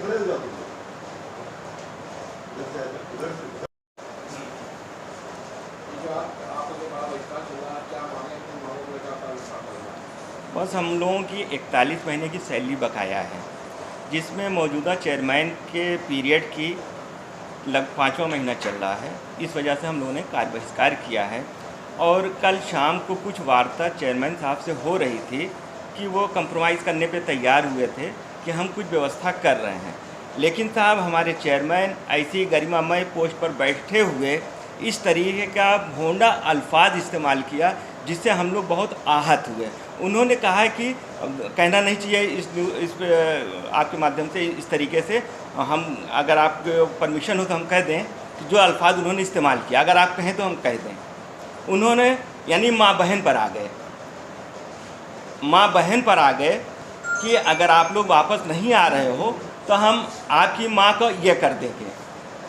बस हम लोगों की 41 महीने की सैलरी बकाया है, जिसमें मौजूदा चेयरमैन के पीरियड की लग 5वां महीना चल रहा है। इस वजह से हम लोगों ने कार्य बहिष्कार किया है। और कल शाम को कुछ वार्ता चेयरमैन साहब से हो रही थी कि वो कंप्रोमाइज़ करने पे तैयार हुए थे कि हम कुछ व्यवस्था कर रहे हैं, लेकिन साहब हमारे चेयरमैन ऐसी गरिमामय पोस्ट पर बैठे हुए इस तरीके का भोंडा अल्फाज इस्तेमाल किया जिससे हम लोग बहुत आहत हुए। उन्होंने कहा कि कहना नहीं चाहिए इस आपके माध्यम से इस तरीके से, हम अगर आप परमिशन हो तो हम कह दें कि जो अल्फाज उन्होंने इस्तेमाल किया, अगर आप कहें तो हम कह दें। उन्होंने यानी माँ बहन पर आ गए, माँ बहन पर आ गए कि अगर आप लोग वापस नहीं आ रहे हो तो हम आपकी माँ को ये कर देंगे।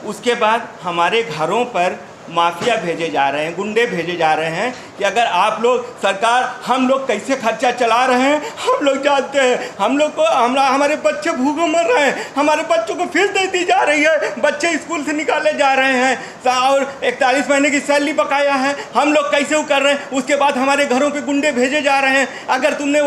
उसके बाद हमारे घरों पर माफिया भेजे जा रहे हैं, गुंडे भेजे जा रहे हैं कि अगर आप लोग सरकार, हम लोग कैसे खर्चा चला रहे हैं हम लोग जानते हैं, हम लोग को हमारे बच्चे भूखे मर रहे हैं, हमारे बच्चों को फीस नहीं दी जा रही है, बच्चे स्कूल से निकाले जा रहे हैं और 41 महीने की सैलरी बकाया है, हम लोग कैसे वो कर रहे हैं। उसके बाद हमारे घरों पे गुंडे भेजे जा रहे हैं, अगर तुमने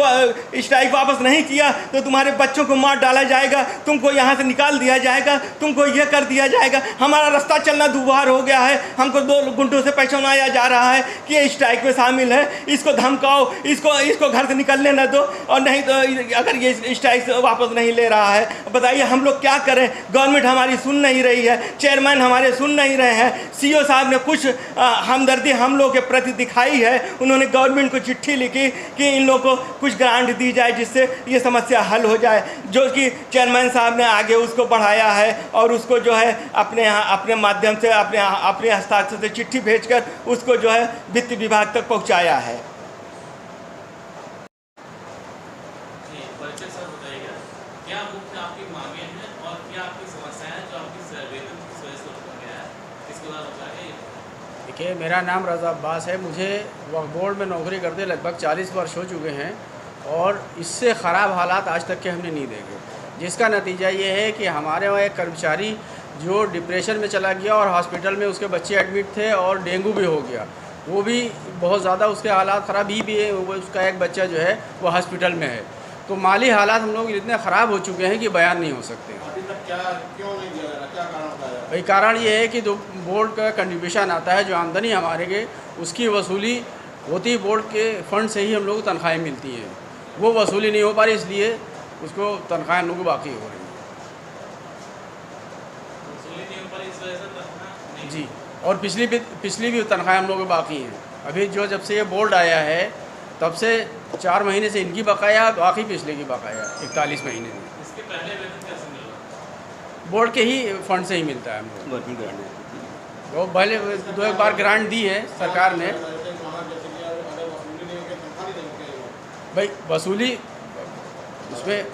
स्ट्राइक वापस नहीं किया तो तुम्हारे बच्चों को मार डाला जाएगा, तुमको यहाँ से निकाल दिया जाएगा, तुमको ये कर दिया जाएगा। हमारा रास्ता चलना दुश्वार हो गया है, हमको 2 गुंडों से पहचानाया जा रहा है कि ये स्ट्राइक में शामिल है, इसको धमकाओ, इसको घर से निकलने न दो, और नहीं तो अगर ये स्ट्राइक से वापस नहीं ले रहा है, बताइए हम लोग क्या करें। गवर्नमेंट हमारी सुन नहीं रही है, चेयरमैन हमारे सुन नहीं रहे हैं। सीओ साहब ने कुछ हमदर्दी हम लोग के प्रति दिखाई है, उन्होंने गवर्नमेंट को चिट्ठी लिखी कि इन लोगों को कुछ ग्रांट दी जाए जिससे ये समस्या हल हो जाए, जो कि चेयरमैन साहब ने आगे उसको बढ़ाया है और उसको जो है अपने माध्यम से अपने हस्ताक्षर से चिट्ठी भेजकर उसको जो है वित्त विभाग तक पहुंचाया है। क्या मुख्य आपकी मांगे हैं और क्या आपकी समस्याएं हैं जो आपकी वेतन की वजह से रुका गया है, इसके बारे में बताइए। देखिए, मेरा नाम रज़ा अब्बास है, मुझे वक्फ बोर्ड में नौकरी करते लगभग 40 वर्ष हो चुके हैं और इससे ख़राब हालात आज तक के हमने नहीं देखे, जिसका नतीजा ये है कि हमारे वहाँ एक कर्मचारी जो डिप्रेशन में चला गया और हॉस्पिटल में उसके बच्चे एडमिट थे और डेंगू भी हो गया, वो भी बहुत ज़्यादा उसके हालात ख़राब भी है, उसका एक बच्चा जो है वो हॉस्पिटल में है। तो माली हालात हम लोग इतने ख़राब हो चुके हैं कि बयान नहीं हो सकते। अभी तक क्यों नहीं दिया जा रहा, क्या कारण बताया? भाई कारण ये है कि जो बोर्ड का कंट्रीब्यूशन आता है, जो आमदनी हमारे के उसकी वसूली होती बोर्ड के फंड से ही हम लोग को तनख्वाहें मिलती हैं, वो वसूली नहीं हो पा रही, इसलिए उसको तनख्वाहें हम लोग को बाकी हो रही हैं। जी, और पिछली भी तनख्वाहें हम लोग को बाकी हैं। अभी जब से ये बोर्ड आया है तब से 4 महीने से इनकी बकाया, बाकी पिछले की बकाया 41 महीने में। इसके पहले वेतन कैसे मिल रहा? बोर्ड के ही फंड से ही मिलता है हमको। वो पहले 2 बार ग्रांट दी है सरकार ने। भाई वसूली उसमें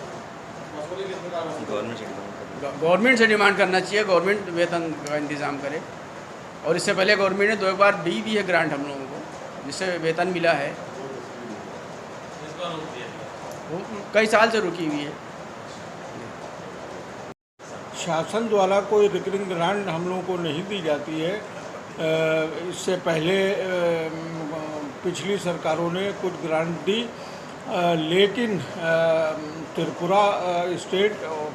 गवर्नमेंट से डिमांड करना चाहिए, गवर्नमेंट वेतन का इंतज़ाम करे। और इससे पहले गवर्नमेंट ने 2 बार दी भी है ग्रांट हम लोगों को, जिससे वेतन मिला है। वो कई साल से रुकी हुई है। शासन द्वारा कोई रिकरिंग ग्रांट हम लोगों को नहीं दी जाती है। इससे पहले पिछली सरकारों ने कुछ ग्रांट दी, लेकिन त्रिपुरा स्टेट,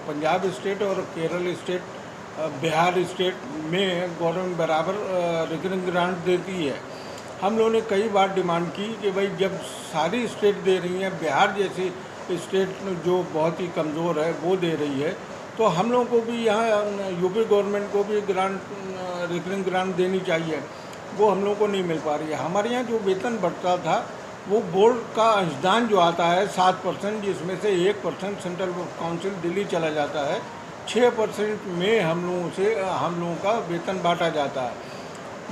पंजाब स्टेट और केरल स्टेट, बिहार स्टेट में गवर्नमेंट बराबर रिकरिंग ग्रांट देती है। हम लोगों ने कई बार डिमांड की कि भाई जब सारी स्टेट दे रही हैं, बिहार जैसी स्टेट जो बहुत ही कमज़ोर है वो दे रही है, तो हम लोगों को भी यहाँ यूपी गवर्नमेंट को भी ग्रांट, रिकरिंग ग्रांट देनी चाहिए, वो हम लोगों को नहीं मिल पा रही है। हमारे यहाँ जो वेतन बढ़ता था वो बोर्ड का अंशदान जो आता है 7%, जिसमें से 1% सेंट्रल काउंसिल दिल्ली चला जाता है, 6% में हम लोगों का वेतन बांटा जाता है,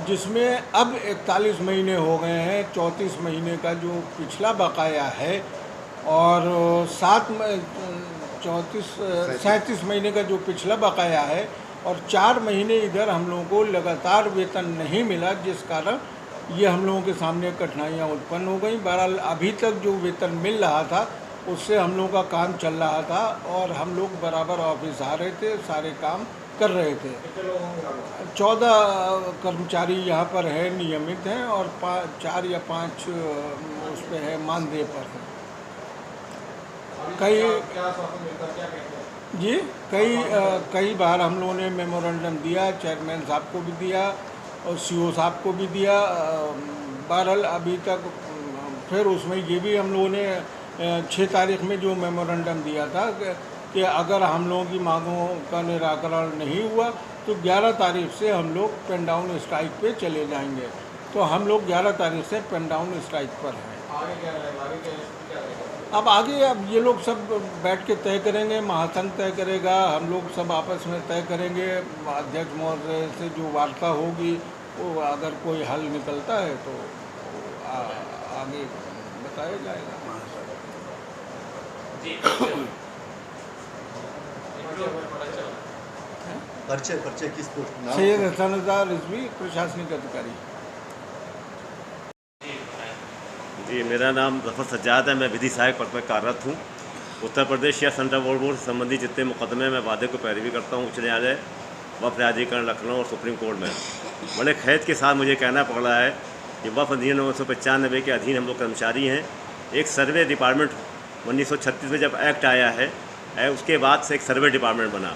जिसमें अब 41 महीने हो गए हैं। 34 महीने का जो पिछला बकाया है और 37 महीने का जो पिछला बकाया है और 4 महीने इधर हम लोगों को लगातार वेतन नहीं मिला, जिस कारण ये हम लोगों के सामने कठिनाइयाँ उत्पन्न हो गई। बहरहाल अभी तक जो वेतन मिल रहा था उससे हम लोगों का काम चल रहा था और हम लोग बराबर ऑफिस आ रहे थे, सारे काम कर रहे थे। 14 कर्मचारी यहाँ पर है, नियमित हैं, और 4 या 5 उस पर है, मानदेय पर है। कई बार हम लोगों ने मेमोरेंडम दिया, चेयरमैन साहब को भी दिया और सीओ साहब को भी दिया। बहरहाल अभी तक फिर उसमें ये भी हम लोगों ने 6 तारीख में जो मेमोरेंडम दिया था कि अगर हम लोगों की मांगों का निराकरण नहीं हुआ तो 11 तारीख से हम लोग पेन डाउन स्ट्राइक पे चले जाएंगे। तो हम लोग 11 तारीख से पेन डाउन स्ट्राइक पर हैं। अब ये लोग सब बैठ के तय करेंगे, महासंघ तय करेगा, हम लोग सब आपस में तय करेंगे। अध्यक्ष महोदय से जो वार्ता होगी वो अगर कोई हल निकलता है तो आगे बताया जाएगा। पर्चे किस पोस्ट? सैयद हसनज़ाद रिजवी, प्रशासनिक अधिकारी। जी, मेरा नाम ज़फ़र सज्जाद है। मैं विधि सहायक पद पर कार्यरत हूँ। उत्तर प्रदेश या सेंट्रल बोर्ड से संबंधित जितने मुकदमे में वादे को पैरवी करता हूँ, उच्च न्यायालय, वफ़ न्यायाधिकरण लखनऊ और सुप्रीम कोर्ट में, बड़े खैद के साथ मुझे कहना पड़ रहा है कि वफ़ अधिनियम 1995 के अधीन हम लोग कर्मचारी हैं। एक सर्वे डिपार्टमेंट 1936 में जब एक्ट आया है, उसके बाद से एक सर्वे डिपार्टमेंट बना।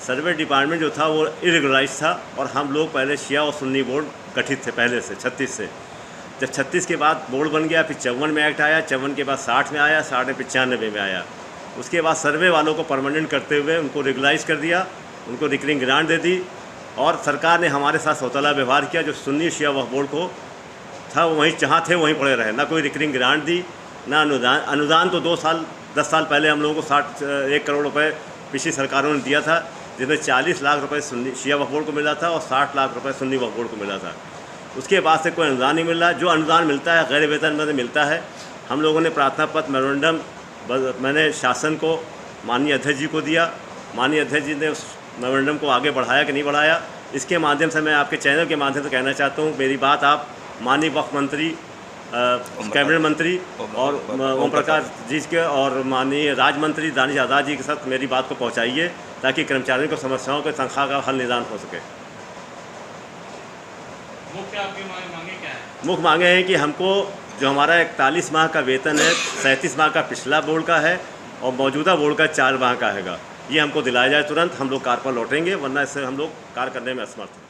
सर्वे डिपार्टमेंट जो था वो इरेगुलराइज था और हम लोग पहले शिया और सुन्नी बोर्ड गठित थे पहले से 36 से। जब 36 के बाद बोर्ड बन गया, फिर 54 में एक्ट आया, 54 के बाद 60 में आया, 60 में 95 में आया। उसके बाद सर्वे वालों को परमानेंट करते हुए उनको रेगुलाइज कर दिया, उनको रिकरिंग ग्रांट दे दी और सरकार ने हमारे साथ सौतेला व्यवहार किया। जो सुन्नी शिया वक्फ बोर्ड को था वो वहीं जहाँ थे वहीं पड़े रहे, ना कोई रिकरिंग ग्रांट दी ना अनुदान। अनुदान तो 10 साल पहले हम लोगों को 1 करोड़ रुपये पिछली सरकारों ने दिया था, जिसमें 40 लाख रुपए सुन्नी शिया वक्फ बोर्ड को मिला था और 60 लाख रुपए सुन्नी वक्फ बोर्ड को मिला था। उसके बाद से कोई अनुदान नहीं मिल रहा। जो अनुदान मिलता है गैर वेतन में मिलता है। हम लोगों ने प्रार्थना पत्र मेमोरेंडम मैंने शासन को, माननीय अध्यक्ष जी को दिया। माननीय अध्यक्ष जी ने उस मेमोरेंडम को आगे बढ़ाया कि नहीं बढ़ाया, इसके माध्यम से मैं आपके चैनल के माध्यम से कहना चाहता हूँ, मेरी बात आप माननीय वक्फ मंत्री, कैबिनेट मंत्री और ओम प्रकाश जी के और माननीय राज्य मंत्री दानिश आज़ाद जी के साथ मेरी बात को पहुँचाइए, ताकि कर्मचारियों को समस्याओं के तनख्वाह का हल निदान हो सके। मुख्य आपकी मांगे क्या है? मुख्य मांगे हैं कि हमको जो हमारा 41 माह का वेतन है, 37 माह का पिछला बोर्ड का है और मौजूदा बोर्ड का 4 माह का हैगा, ये हमको दिलाया जाए तुरंत। हम लोग कार पर लौटेंगे, वरना इससे हम लोग कार्य करने में असमर्थ हैं।